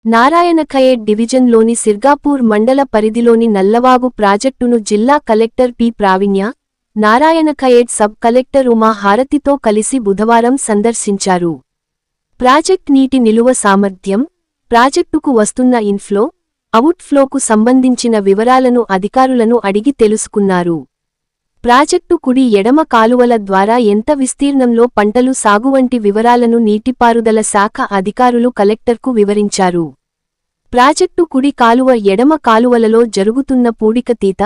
నారాయణఖేడ్ డివిజన్లోని సిర్గాపూర్ మండల పరిధిలోని నల్లవాగు ప్రాజెక్టును జిల్లా collector P Praveenya, Narayankhed sub collector Uma హారతితో కలిసి బుధవారం సందర్శించారు. ప్రాజెక్ట్ నీటి నిలువ సామర్థ్యం, ప్రాజెక్టుకు వస్తున్న ఇన్ఫ్లో, అవుట్ఫ్లోకు సంబంధించిన వివరాలను అధికారులను అడిగి తెలుసుకున్నారు. ప్రాజెక్టు కుడి ఎడమ కాలువల ద్వారా ఎంత విస్తీర్ణంలో పంటలు సాగు వంటి వివరాలను నీటిపారుదల శాఖ అధికారులు కలెక్టర్కు వివరించారు. ప్రాజెక్టు కుడి కాలువ ఎడమ కాలువలలో జరుగుతున్న పూడికతీత,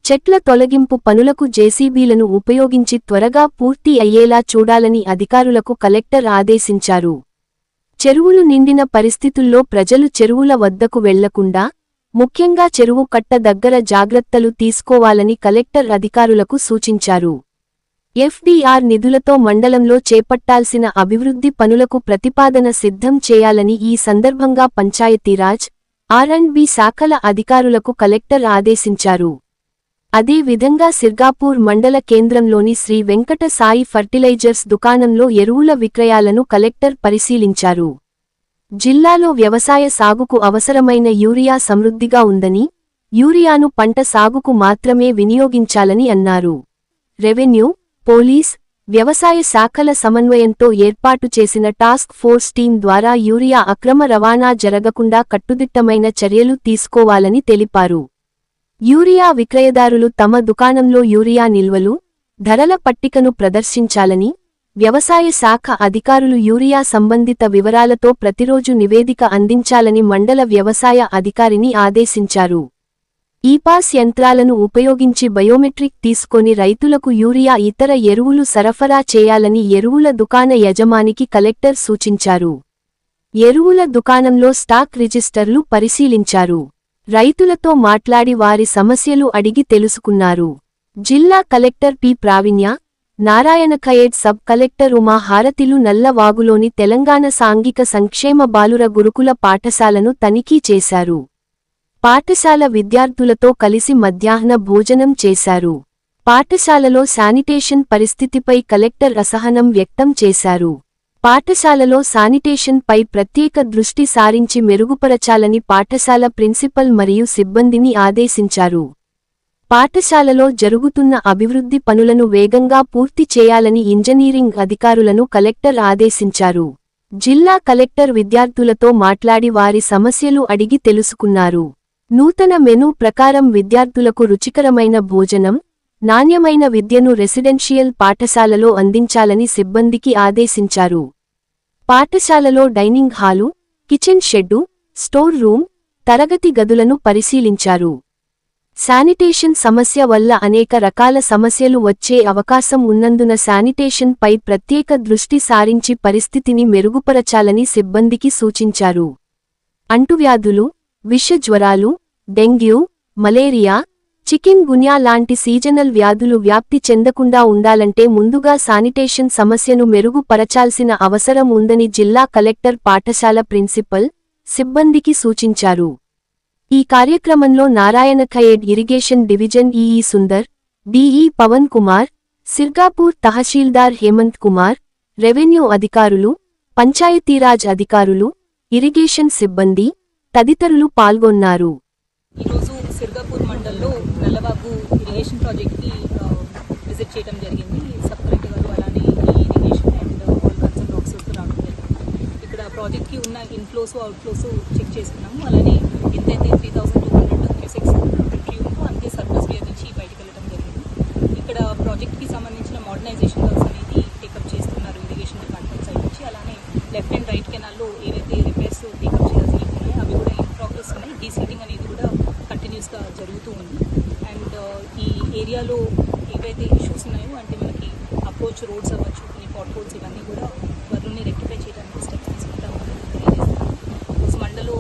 చెట్ల తొలగింపు పనులకు జేసీబీలను ఉపయోగించి త్వరగా పూర్తి అయ్యేలా చూడాలని అధికారులకు కలెక్టర్ ఆదేశించారు. చెరువులు నిండిన పరిస్థితుల్లో ప్రజలు చెరువుల వద్దకు వెళ్లకుండా, ముఖ్యంగా చెరువు కట్ట దగ్గర జాగ్రత్తలు తీసుకోవాలని కలెక్టర్ అధికారులకు సూచించారు. ఎఫ్డీఆర్ నిధులతో మండలంలో చేపట్టాల్సిన అభివృద్ధి పనులకు ప్రతిపాదన సిద్ధం చేయాలని ఈ సందర్భంగా పంచాయతీరాజ్, ఆర్&బి శాఖల అధికారులకు కలెక్టర్ ఆదేశించారు. అదే విధంగా సిర్గాపూర్ మండల కేంద్రంలోని శ్రీ వెంకట సాయి ఫర్టిలైజర్స్ దుకాణంలో ఎరువుల విక్రయాలను కలెక్టర్ పరిశీలించారు. జిల్లాలో వ్యవసాయ సాగుకు అవసరమైన యూరియా సమృద్ధిగా ఉందని, యూరియాను పంట సాగుకు మాత్రమే వినియోగించాలని అన్నారు. రెవెన్యూ, పోలీస్, వ్యవసాయ శాఖల సమన్వయంతో ఏర్పాటు చేసిన టాస్క్ ఫోర్స్ టీం ద్వారా యూరియా అక్రమ రవాణా జరగకుండా కట్టుదిట్టమైన చర్యలు తీసుకోవాలని తెలిపారు. యూరియా విక్రయదారులు తమ దుకాణంలో యూరియా నిల్వలు, ధరల పట్టికను ప్రదర్శించాలని, వ్యవసాయ శాఖ అధికారులు యూరియా సంబంధిత వివరాలతో ప్రతిరోజు నివేదిక అందించాలని మండల వ్యవసాయ అధికారిని ఆదేశించారు. ఈపాస్ యంత్రాలను ఉపయోగించి బయోమెట్రిక్ తీసుకొని రైతులకు యూరియా ఇతర ఎరువులు సరఫరా చేయాలని ఎరువుల దుకాణ యజమానికి కలెక్టర్ సూచించారు. ఎరువుల దుకాణంలో స్టాక్ రిజిస్టర్లు పరిశీలించారు. రైతులతో మాట్లాడి వారి సమస్యలు అడిగి తెలుసుకున్నారు. జిల్లా collector P Praveenya, Narayankhed sub collector Uma హారతిలు నల్లవాగులోని తెలంగాణ సాంఘిక సంక్షేమ బాలుర గురుకుల పాఠశాలను తనిఖీ చేశారు. పాఠశాల విద్యార్థులతో కలిసి మధ్యాహ్న భోజనం చేశారు. పాఠశాలలో శానిటేషన్ పరిస్థితిపై కలెక్టర్ అసహనం వ్యక్తం చేశారు. పాఠశాలలో శానిటేషన్ పై ప్రత్యేక దృష్టి సారించి మెరుగుపరచాలని పాఠశాల ప్రిన్సిపల్ మరియు సిబ్బందిని ఆదేశించారు. పాఠశాలలో జరుగుతున్న అభివృద్ధి పనులను వేగంగా పూర్తి చేయాలని ఇంజనీరింగ్ అధికారులను కలెక్టర్ ఆదేశించారు. జిల్లా కలెక్టర్ విద్యార్థులతో మాట్లాడి వారి సమస్యలు అడిగి తెలుసుకున్నారు. నూతన మెనూ ప్రకారం విద్యార్థులకు రుచికరమైన భోజనం, నాణ్యమైన విద్యను రెసిడెన్షియల్ పాఠశాలలో అందించాలని సిబ్బందికి ఆదేశించారు. పాఠశాలలో dining hall, kitchen shed, store room, తరగతి గదులను పరిశీలించారు. శానిటేషన్ సమస్య వల్ల అనేక రకాల సమస్యలు వచ్చే అవకాశం ఉన్నందున శానిటేషన్ పై ప్రత్యేక దృష్టి సారించి పరిస్థితిని మెరుగుపరచాలని సిబ్బందికి సూచించారు. అంటువ్యాధులు, విష జ్వరాలు, డెంగ్యూ, మలేరియా, చికెన్ గున్యా లాంటి సీజనల్ వ్యాధులు వ్యాప్తి చెందకుండా ఉండాలంటే ముందుగా శానిటేషన్ సమస్యను మెరుగుపరచాల్సిన అవసరం ఉందని జిల్లా కలెక్టర్ పాఠశాల ప్రిన్సిపల్, సిబ్బందికి సూచించారు. ఈ కార్యక్రమంలో Narayankhed irrigation division EE Sundar, DE Pavan Kumar, Sirgapur తహసీల్దార్ హేమంత్ కుమార్, రెవెన్యూ అధికారులు, పంచాయతీరాజ్ అధికారులు, ఇరిగేషన్ సిబ్బంది తదితరులు పాల్గొన్నారు. ఈరోజు సిర్గాపూర్ మండల్లో నల్లవాగు ఇరిగేషన్ ప్రాజెక్ట్కి విజిట్ చేయడం జరిగింది. సబ్ కలెక్టర్ గారు అలానే ఈ irrigation and all concern officers రావడం జరిగింది. ఇక్కడ ప్రాజెక్ట్కి ఉన్న ఇన్ఫ్లోస్ అవుట్ఫ్లోస్ చెక్ చేసుకున్నాము. అలానే ఎంతైతే 3200 క్యూసెక్స్ ఎంట్రీ ఉందో అంతే సర్ప్లస్ వేర్ నుంచి బయటకు వెళ్ళడం జరిగింది. ఇక్కడ ప్రాజెక్ట్కి సంబంధించిన మోడర్నైజేషన్ వర్క్స్ అనేది టేకప్ చేస్తున్నారు ఇరిగేషన్ డిపార్ట్మెంట్ సైడ్ నుంచి. అలానే లెఫ్ట్ అండ్ రైట్ కెనాల్లో ఏవైతే రిపేర్స్ టేకప్ చేయాల్సినవి ఉన్నాయో అవి కూడా ఇన్ ప్రోగ్రెస్ ఉన్నాయి. డీసీటింగ్ అనేది కూడా కంటిన్యూస్గా జరుగుతూ ఉంది. అండ్ ఈ ఏరియాలో ఏవైతే ఇష్యూస్ ఉన్నాయో అంటే మనకి అప్రోచ్ రోడ్స్ అవ్వచ్చు, కొన్ని పాట్ హోల్స్ ఇవన్నీ కూడా త్వరలోనే రెక్టిఫై చేయడానికి స్టెప్స్ తీసుకుంటామని తెలియజేస్తున్నాము. మండలో